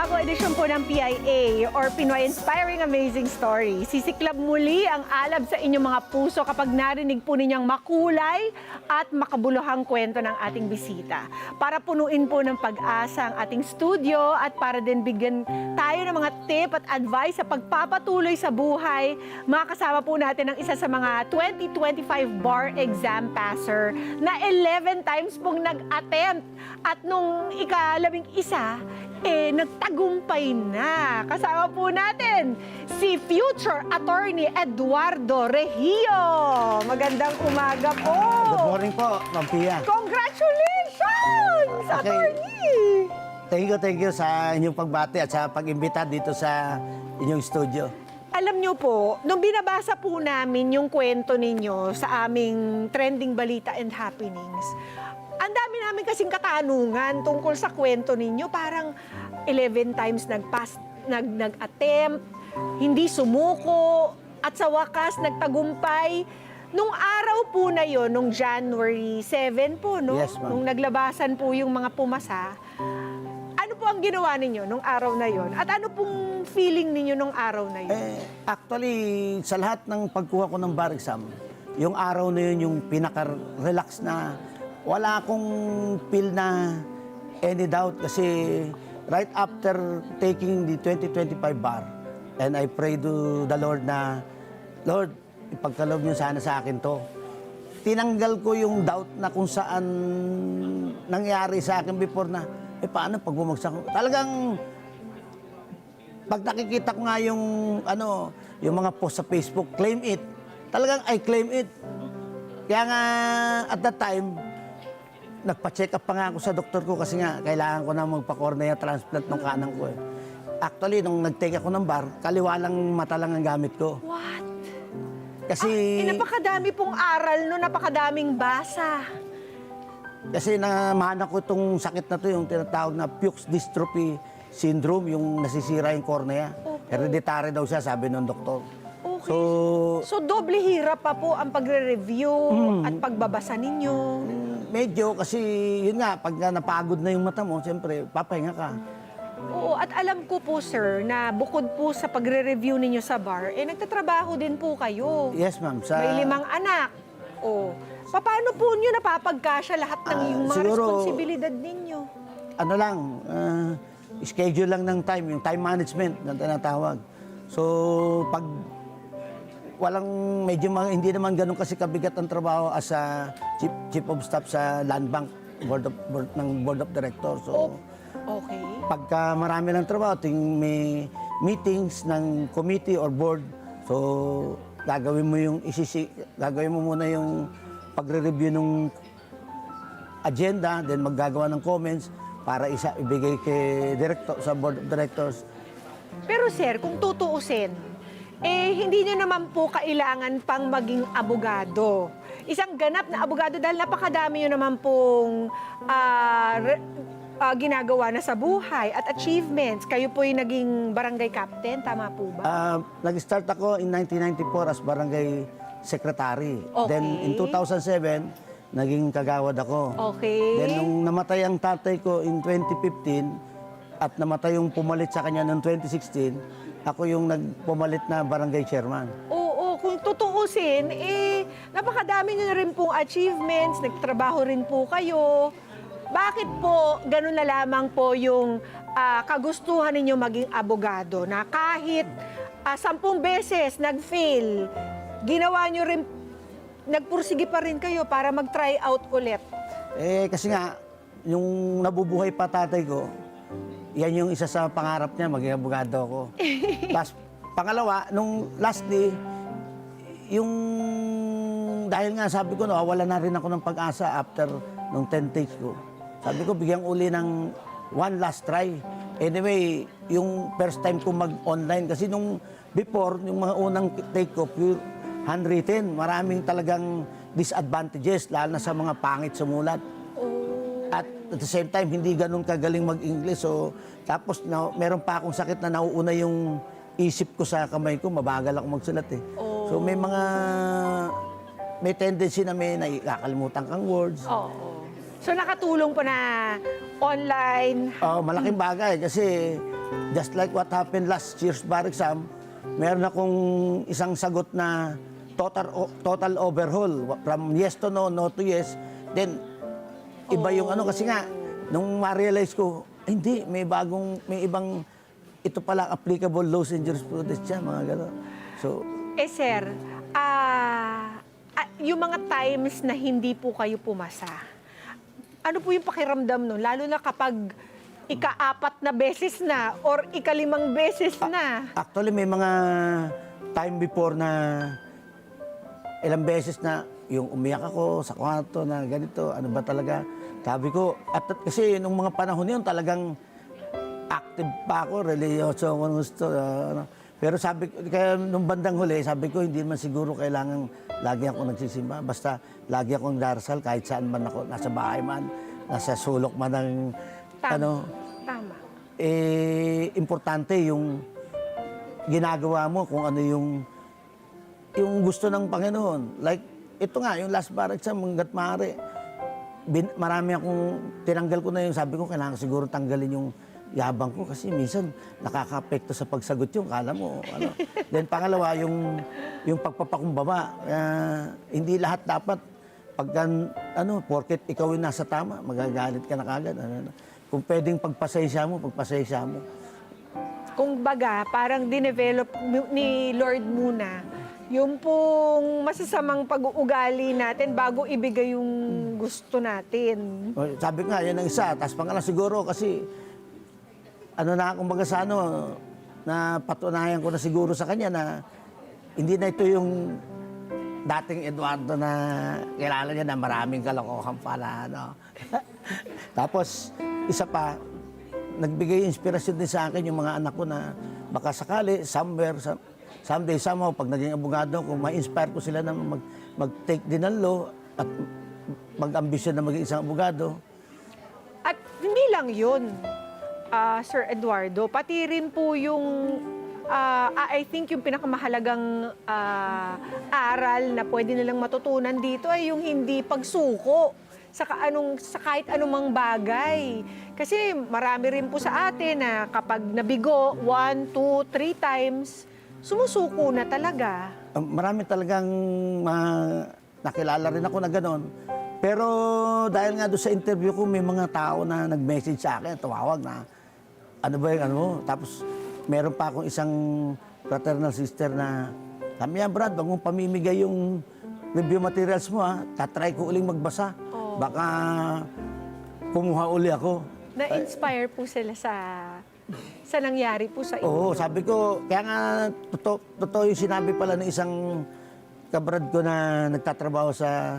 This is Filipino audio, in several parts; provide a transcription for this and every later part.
panibagong edisyon po ng PIA or Pinoy Inspiring Amazing Story. Sisiklab muli ang alab sa inyong mga puso kapag narinig po ninyong makulay at makabuluhang kwento ng ating bisita. Para punuin po ng pag-asa ang ating studio at para din bigyan tayo ng mga tip at advice sa pagpapatuloy sa buhay, makakasama po natin ang isa sa mga 2025 bar exam passer na 11 times pong nag-attempt at nung ika-11, nagtagumpay na. Kasama po natin si future attorney Eduardo Rehio. Magandang umaga po. Good morning po, Ma'am Pia. Congratulations, attorney! Thank you sa inyong pagbati at sa pag-imbita dito sa inyong studio. Alam niyo po, nung binabasa po namin yung kwento ninyo sa aming trending balita and happenings, ang dami namin kasing katanungan tungkol sa kwento ninyo. Parang 11 times nag-attempt, hindi sumuko, at sa wakas nagtagumpay. Nung araw po na yon, nung January 7 po, no? Yes, ma'am. Nung naglabasan po yung mga pumasa, ano po ang ginawa ninyo nung araw na yon? At ano pong feeling ninyo nung araw na yon? Actually, sa lahat ng pagkuha ko ng bar exam, yung araw na yun yung pinaka-relax na wala akong feel na any doubt kasi right after taking the 2025 bar and I pray to the Lord na, Lord, ipagkaloob niyo sana sa akin to. Tinanggal ko yung doubt na kung saan nangyari sa akin before na, paano pag bumagsak ko? Talagang, pag nakikita ko nga yung, yung mga post sa Facebook, claim it. Talagang I claim it. Kaya nga, at that time, nagpa-check up pa nga ako sa doktor ko kasi nga, kailangan ko na magpa-cornea transplant ng kanang ko. Actually, nung nag-take ako ng bar, kaliwa lang mata lang ang gamit ko. What? Kasi, napakadami pong aral no, napakadaming basa. kasi namana ko itong sakit na to, yung tinatawag na Fuchs dystrophy syndrome, yung nasisira yung cornea. Hereditary daw siya, sabi ng doktor. Okay. So, doble hirap pa po ang pagre-review at pagbabasa ninyo. medyo kasi, yun nga, pag napagod na yung mata mo, siyempre, papahinga ka. Oo, at alam ko po, sir, na bukod po sa pagre-review ninyo sa bar, nagtatrabaho din po kayo. Yes, ma'am. May 5 anak. O, paano po nyo napapagkasya lahat ng yung mga siguro, responsibilidad ninyo? Ano lang, schedule lang ng time, yung time management na tinatawag. So, pag hindi naman ganun kasi kabigat ang trabaho as a chief of staff sa Land Bank, board of directors. So, okay. pagka marami ng trabaho, ting may meetings ng committee or board, so gagawin mo muna yung pagre-review ng agenda, then maggagawa ng comments para ibigay kay director sa board of directors. Pero sir, kung tutuusin, hindi nyo naman po kailangan pang maging abogado. Isang ganap na abogado dahil napakadami nyo naman pong ginagawa na sa buhay at achievements. Kayo po yung naging barangay captain, tama po ba? Nag-start ako in 1994 as barangay secretary. Okay. Then in 2007, naging kagawad ako. Okay. Then nung namatay ang tatay ko in 2015 at namatay yung pumalit sa kanya noong 2016, ako yung nagpumalit na barangay chairman. Oo, kung tutuusin, napakadami nyo na rin pong achievements, nagtrabaho rin po kayo. Bakit po ganun na lamang po yung kagustuhan ninyo maging abogado na kahit 10 beses nag-fail, ginawa nyo rin, nagpursige pa rin kayo para mag-try out ulit? Kasi nga, yung nabubuhay pa tatay ko, yan yung isa sa pangarap niya, maging abogado ako. Tapos, pangalawa, nung lastly, yung dahil nga sabi ko, wala na rin ako ng pag-asa after nung 10 takes ko. Sabi ko, bigyan uli ng one last try. Anyway, yung first time ko mag-online, kasi nung before, yung mga unang take ko, pure handwritten, maraming talagang disadvantages, lalo na sa mga pangit sumulat. At the same time, hindi ganun kagaling mag-English. So, tapos meron pa akong sakit na nauuna yung isip ko sa kamay ko, mabagal ako magsulat eh. So may tendency na may nakakalimutan kang words. Oo. So nakatulong po na online. Malaking bagay kasi just like what happened last year's bar exam, meron akong isang sagot na total overhaul from yes to no, no to yes. Then iba yung ano kasi nga nung ma-realize ko, hindi, may ibang ito pala applicable laws and jurisprudence siya, mga gano'n. So, Sir, yung mga times na hindi po kayo pumasa, ano po yung pakiramdam nun? Lalo na kapag ika-4 na beses na or ika-5 beses na. actually, may mga time before na ilang beses na yung umiyak ako sa kwarto na ganito, ano ba talaga? Sabi ko, kasi nung mga panahon yun, talagang active pa ako, religyoso ako gusto. Pero sabi ko, kaya nung bandang huli, sabi ko, hindi man siguro kailangan lagi ako nagsisimba. Basta lagi akong darasal kahit saan man ako, nasa bahay man, nasa sulok man ng, Tama. Tama. importante yung ginagawa mo kung ano yung gusto ng Panginoon. Like, ito nga, yung last bar exam, hanggat maaari, marami akong, tinanggal ko na yung, sabi ko, kailangan siguro tanggalin yung yabang ko kasi minsan nakaka-apekto sa pagsagot yung, kala mo, ano. Then pangalawa, yung pagpapakumbaba. Hindi lahat dapat, pagka, porket ikaw yung nasa tama, magagalit ka na kagad. Kung pwedeng pagpasensya mo. Kung baga, parang dinevelop ni Lord muna yung pong masasamang pag-uugali natin bago ibigay yung gusto natin. Sabi nga, yan ang isa. Tapos pangalawa siguro kasi, kumbaga sa na patunayan ko na siguro sa kanya na hindi na ito yung dating Eduardo na kilala niya na maraming kalokohan pala. Tapos, isa pa, nagbigay inspirasyon din sa akin yung mga anak ko na baka sakali, someday, somehow, pag naging abogado ko, ma-inspire ko sila na mag-take din ng law at mag-ambisyon na maging isang abogado. At hindi lang yun, Sir Eduardo, pati rin po yung, I think yung pinakamahalagang aral na pwede nilang matutunan dito ay yung hindi pagsuko sa kahit anumang bagay. Kasi marami rin po sa atin na kapag nabigo 1, 2, 3 times, sumusuko na talaga. Marami talagang nakilala rin ako na gano'n. Pero dahil nga doon sa interview ko, may mga tao na nag-message sa akin, tumawag na, ano ba yung ano? Tapos meron pa akong isang fraternal sister na, sabi niya, Brad, wag mong pamimigay yung review materials mo, ha? Tatry ko uling magbasa. Baka kumuha uli ako. Na-inspire po sila sa nangyari po sa inyo. Oo, sabi ko, kaya nga totoo yung sinabi pala ng isang kabrad ko na nagtatrabaho sa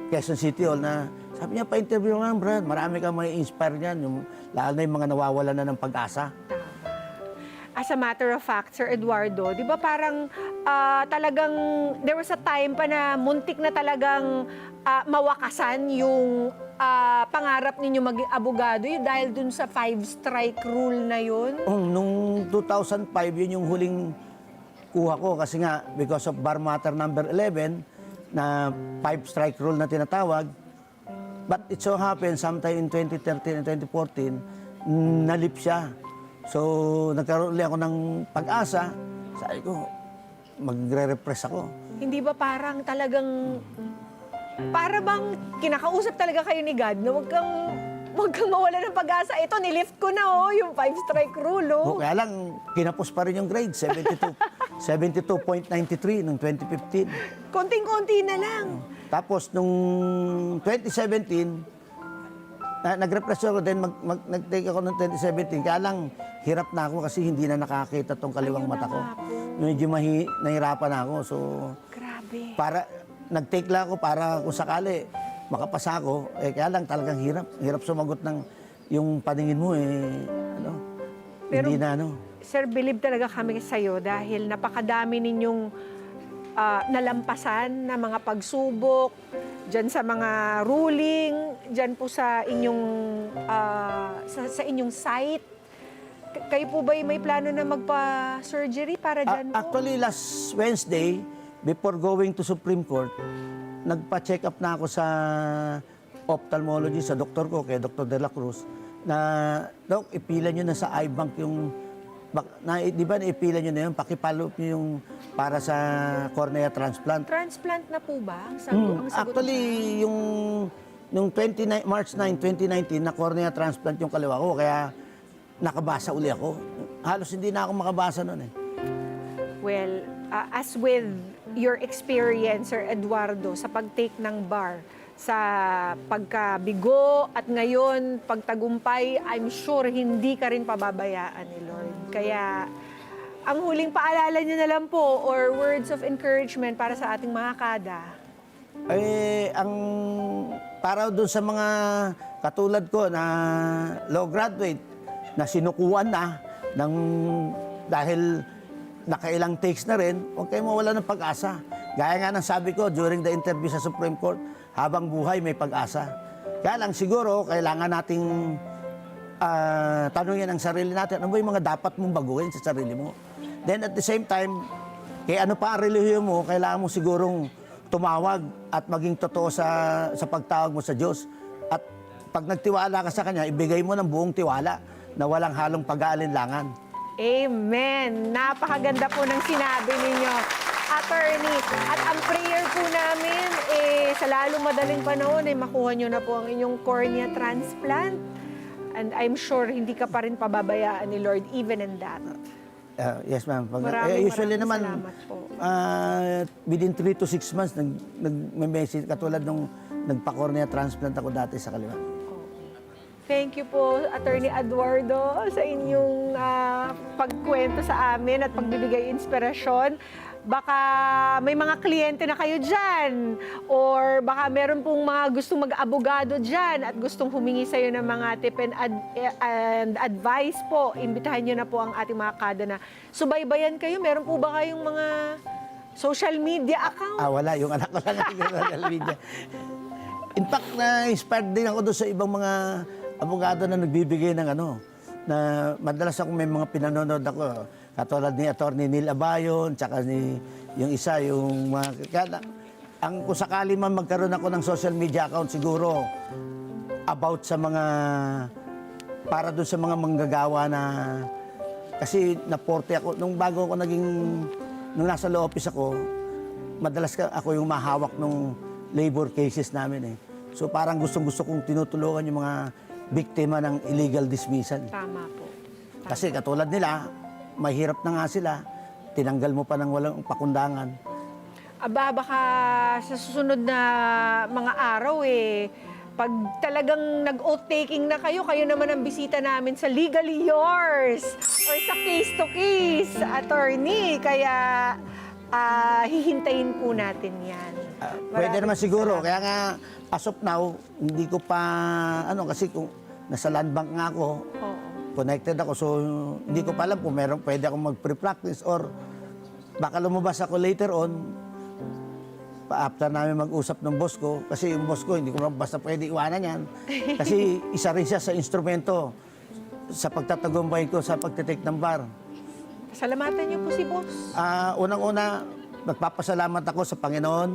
Quezon City Hall na sabi niya, pa-interview nga, Brad, marami kang may inspire niyan, lalo na yung mga nawawalan na ng pag-asa. As a matter of fact, Sir Eduardo, di ba parang talagang there was a time pa na muntik na talagang mawakasan yung pangarap ninyo maging abogado yun dahil dun sa 5-strike rule na yun? Nung 2005, yun yung huling kuha ko kasi nga because of bar matter number 11 na 5-strike rule na tinatawag. But it so happened sometime in 2013 and 2014, nalip siya. So, nagkaroon ulit ako ng pag-asa. Sabi ko, magre-repress ako. Hindi ba parang talagang, para bang kinakausap talaga kayo ni God na wag kang mawala ng pag-asa. Ito, nilift ko na yung 5-strike rule. Kaya lang, kinapos pa rin yung grade, 72.93 noong 2015. Konting-konti na lang. Tapos, nung 2017, nag-repress ako din, nag-take ako noong 2017. Kaya lang, hirap na ako kasi hindi na nakakita tong kaliwang mata ko. Medyo nahirapan na ako. So, grabe. Nag-take lang ako para kung sakali makapasa ako. Kaya lang talagang hirap. Hirap sumagot ng yung paningin mo Pero, hindi na Sir, believe talaga kami sa'yo dahil napakadami ninyong nalampasan na mga pagsubok, dyan sa mga ruling, dyan po sa inyong, sa inyong site. Kayo po ba may plano na magpa-surgery para dyan po? Actually, last Wednesday, before going to Supreme Court, nagpa-check up na ako sa ophthalmology, sa doktor ko, kay Dr. De La Cruz. na, Dok, ipilan nyo na sa iBank yung, di ba naipilan nyo na yun, pakipalo nyo yung para sa cornea transplant. Transplant na po ba? Ang sagot Actually, yung March 9, 2019, na cornea transplant yung kaliwa ko, kaya nakabasa uli ako. Halos hindi na ako makabasa noon eh. Well, as with your experience, Sir Eduardo, sa pag-take ng bar, sa pagkabigo at ngayon pagtagumpay, I'm sure hindi ka rin pababayaan ni Lord. Kaya ang huling paalala niyo na lang po or words of encouragement para sa ating mga kada. Para doon sa mga katulad ko na law graduate na sinukuan na dahil nakailang takes na rin, huwag kayo mawala ng pag-asa. Gaya nga ng sabi ko during the interview sa Supreme Court, habang buhay may pag-asa. Kaya lang siguro kailangan nating tanungin ang sarili natin, ano ba yung mga dapat mong baguhin sa sarili mo. Then at the same time, kaya ano pa ang relihiyon mo, kailangan mo sigurong tumawag at maging totoo sa pagtawag mo sa Diyos. At pag nagtiwala ka sa Kanya, ibigay mo ng buong tiwala na walang halong pag-aalinlangan. Amen! Napakaganda po ng sinabi ninyo, Attorney. At ang prayer po namin, sa lalong madaling panahon, makuha nyo na po ang inyong cornea transplant. And I'm sure hindi ka pa rin pababayaan ni Lord even in that. Yes, ma'am. Maraming Usually naman, salamat po. within 3 to 6 months, nag-message, katulad nung nagpa-cornea transplant ako dati sa kaliwa. Thank you po, Attorney Eduardo, sa inyong pagkwento sa amin at pagbibigay inspirasyon. Baka may mga kliyente na kayo dyan or baka meron pong mga gustong mag-abogado dyan at gustong humingi sa'yo ng mga tip and advice po. Imbitahan nyo na po ang ating mga kada na subaybayan kayo. Meron po ba kayong mga social media account? Wala. Yung anak ko lang ang social media. In fact, na-inspired din ako doon sa ibang mga abogado na nagbibigay ng na madalas ako may mga pinanonood ako. Katulad ni Attorney Neil Abayon, tsaka yung isa, yung mga... kung sakali man magkaroon ako ng social media account, siguro about sa mga... para doon sa mga manggagawa na... Kasi naporte ako, nung nasa law office ako, madalas ako yung mahawak ng labor cases namin eh. So parang gustong-gusto kong tinutulungan yung mga biktima ng illegal dismissal. Tama po. Kasi katulad nila, mahirap na nga sila, tinanggal mo pa ng walang pakundangan. Baka sa susunod na mga araw pag talagang nag-oath-taking na kayo, kayo naman ang bisita namin sa Legally Yours or sa Case to Case, Attorney. Kaya hihintayin po natin yan. Pwede naman siguro, salamat. kaya nga as of now, hindi ko pa, kasi kung nasa land bank nga ako, Oo. connected ako, so hindi ko pa alam kung pwede akong mag-pre-practice or baka lumabas ako later on, after namin mag-usap ng boss ko, kasi yung boss ko, hindi ko basta pwede iwanan yan. Kasi isa rin siya sa instrumento sa pagtatagumpay ko sa pagtitake ng bar. Salamatan niyo po si boss. Unang-una, nagpapasalamat ako sa Panginoon.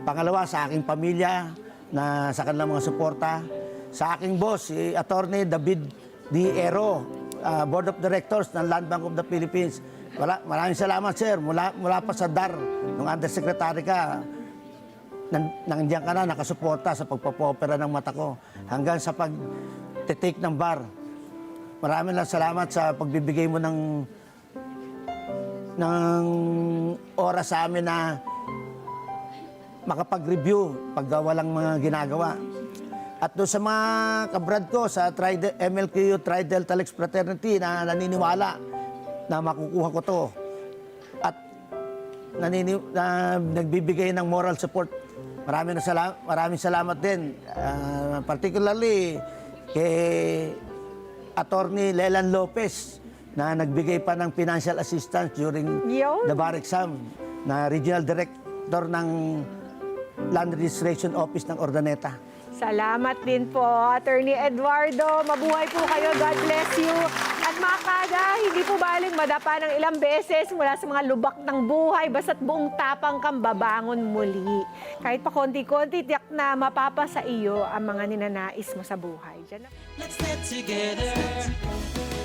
Pangalawa, sa aking pamilya, na sa kanilang mga suporta. Sa aking boss, si Attorney David D. Ero, Board of Directors ng Land Bank of the Philippines. Maraming salamat, sir. Mula pa sa DAR, nung undersecretary ka, nandiyan ka na, nakasuporta sa pagpapopera ng mata ko hanggang sa pag-take ng bar. Maraming salamat sa pagbibigay mo ng oras sa amin na makapag-review pag walang mga ginagawa. At doon sa mga kabrad ko sa MLQ Tri-Delta Lex Fraternity na naniniwala na makukuha ko to at nagbibigay ng moral support. Maraming salamat din. Particularly kay Attorney Leland Lopez na nagbigay pa ng financial assistance during the bar exam, na Regional Director ng Land Registration Office ng Ordaneta. Salamat din po, Attorney Eduardo. Mabuhay po kayo. God bless you. At mga kada, hindi po baling madapa ng ilang beses mula sa mga lubak ng buhay, basta't buong tapang kang babangon muli. Kahit pa konti-konti, tiyak na mapapa sa iyo ang mga ninanais mo sa buhay. Diyan na. Let's get together.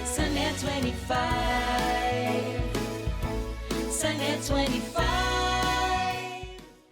Sunday 25. Sunday 25.